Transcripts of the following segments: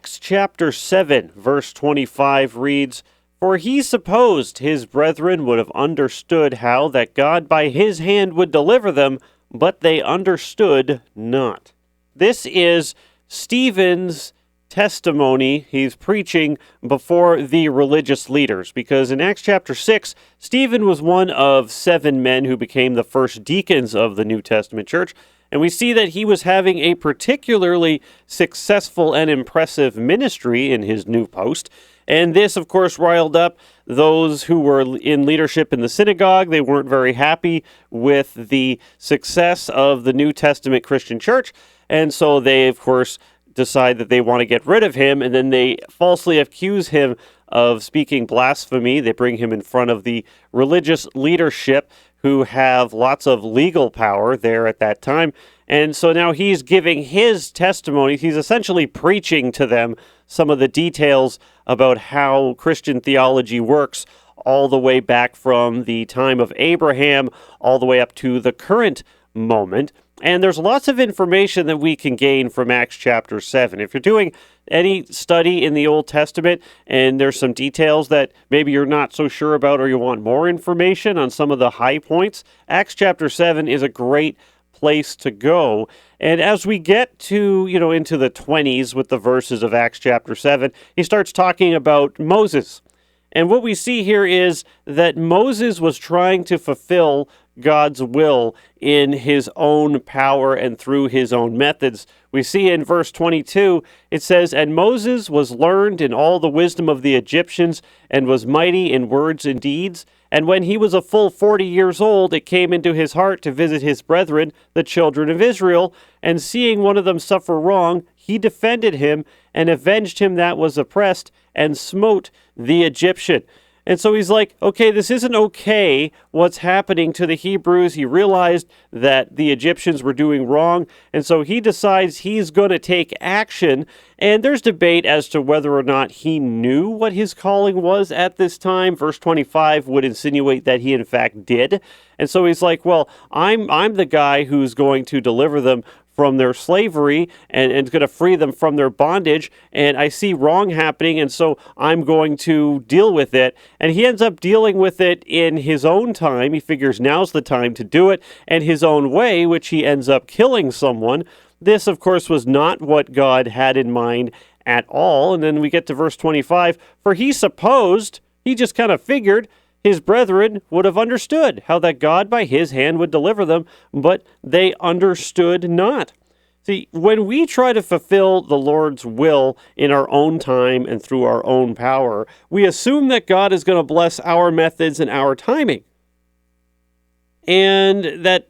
Acts chapter 7, verse 25 reads, "For he supposed his brethren would have understood how that God by his hand would deliver them, but they understood not." This is Stephen's testimony. He's preaching before the religious leaders, because in Acts chapter 6, Stephen was one of 7 men who became the first deacons of the New Testament church. And we see that he was having a particularly successful and impressive ministry in his new post. And this, of course, riled up those who were in leadership in the synagogue. They weren't very happy with the success of the New Testament Christian church. And so they, of course, decide that they want to get rid of him. And then they falsely accuse him of speaking blasphemy. They bring him in front of the religious leadership, who have lots of legal power there at that time. And so now he's giving his testimony. He's essentially preaching to them some of the details about how Christian theology works, all the way back from the time of Abraham, all the way up to the current moment. And there's lots of information that we can gain from Acts chapter 7. If you're doing any study in the Old Testament and there's some details that maybe you're not so sure about, or you want more information on some of the high points, Acts chapter 7 is a great place to go. And as we get to, into the 20s with the verses of Acts chapter 7, he starts talking about Moses. And what we see here is that Moses was trying to fulfill God's will in his own power and through his own methods. We see in verse 22, it says, "And Moses was learned in all the wisdom of the Egyptians, and was mighty in words and deeds. And when he was a full 40 years old, it came into his heart to visit his brethren, the children of Israel. And seeing one of them suffer wrong, he defended him, and avenged him that was oppressed, and smote the Egyptian." And so he's like, okay, this isn't okay, what's happening to the Hebrews. He realized that the Egyptians were doing wrong, and so he decides he's going to take action. And there's debate as to whether or not he knew what his calling was at this time. Verse 25 would insinuate that he in fact did. And so he's like, well, I'm the guy who's going to deliver them from their slavery and going to free them from their bondage. And I see wrong happening, and so I'm going to deal with it. And he ends up dealing with it in his own time. He figures now's the time to do it, and his own way, which he ends up killing someone. This, of course, was not what God had in mind at all. And then we get to verse 25. "For he supposed," he just kind of figured, "his brethren would have understood how that God by his hand would deliver them, but they understood not." See, when we try to fulfill the Lord's will in our own time and through our own power, we assume that God is going to bless our methods and our timing. And that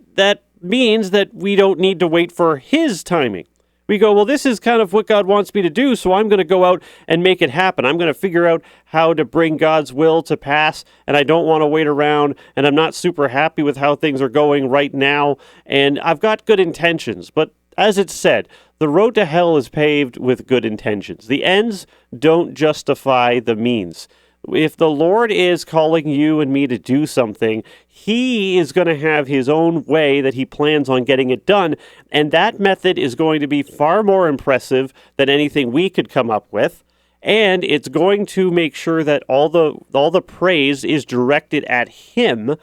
means that we don't need to wait for his timing. We go, well, this is kind of what God wants me to do, so I'm going to go out and make it happen. I'm going to figure out how to bring God's will to pass, and I don't want to wait around, and I'm not super happy with how things are going right now, and I've got good intentions. But as it's said, the road to hell is paved with good intentions. The ends don't justify the means. If the Lord is calling you and me to do something, he is going to have his own way that he plans on getting it done, and that method is going to be far more impressive than anything we could come up with, and it's going to make sure that all the praise is directed at him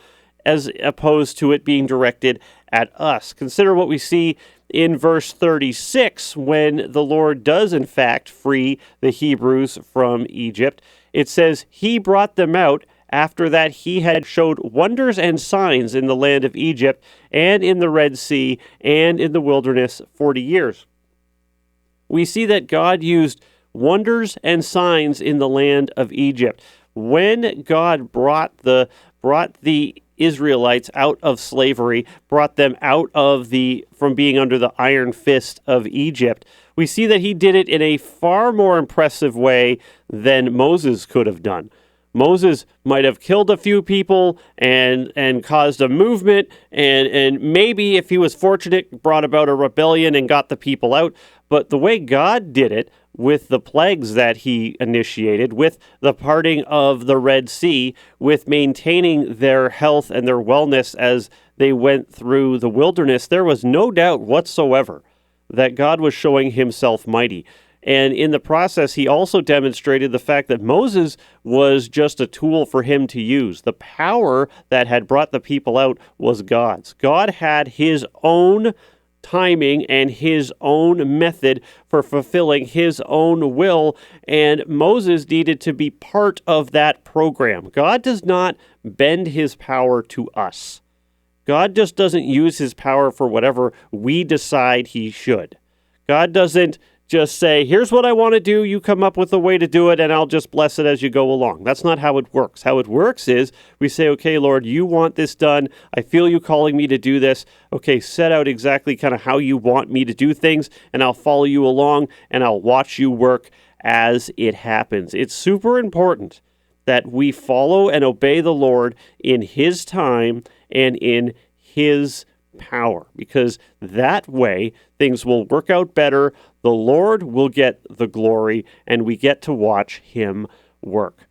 as opposed to it being directed at us. Consider what we see in verse 36 when the Lord does in fact free the Hebrews from Egypt. It says, "He brought them out after that he had showed wonders and signs in the land of Egypt and in the Red Sea and in the wilderness 40 years. We see that God used wonders and signs in the land of Egypt. When God brought the Israelites out of slavery, brought them out of from being under the iron fist of Egypt, we see that he did it in a far more impressive way than Moses could have done. Moses might have killed a few people and caused a movement, and maybe, if he was fortunate, brought about a rebellion and got the people out. But the way God did it, with the plagues that he initiated, with the parting of the Red Sea, with maintaining their health and their wellness as they went through the wilderness, there was no doubt whatsoever that God was showing himself mighty. And in the process, he also demonstrated the fact that Moses was just a tool for him to use. The power that had brought the people out was God's. God had his own timing and his own method for fulfilling his own will, and Moses needed to be part of that program. God does not bend his power to us. God just doesn't use his power for whatever we decide he should. God doesn't just say, here's what I want to do, you come up with a way to do it, and I'll just bless it as you go along. That's not how it works. How it works is we say, okay, Lord, you want this done. I feel you calling me to do this. Okay, set out exactly kind of how you want me to do things, and I'll follow you along, and I'll watch you work as it happens. It's super important that we follow and obey the Lord in his time and in his power, because that way things will work out better. The Lord will get the glory, and we get to watch him work.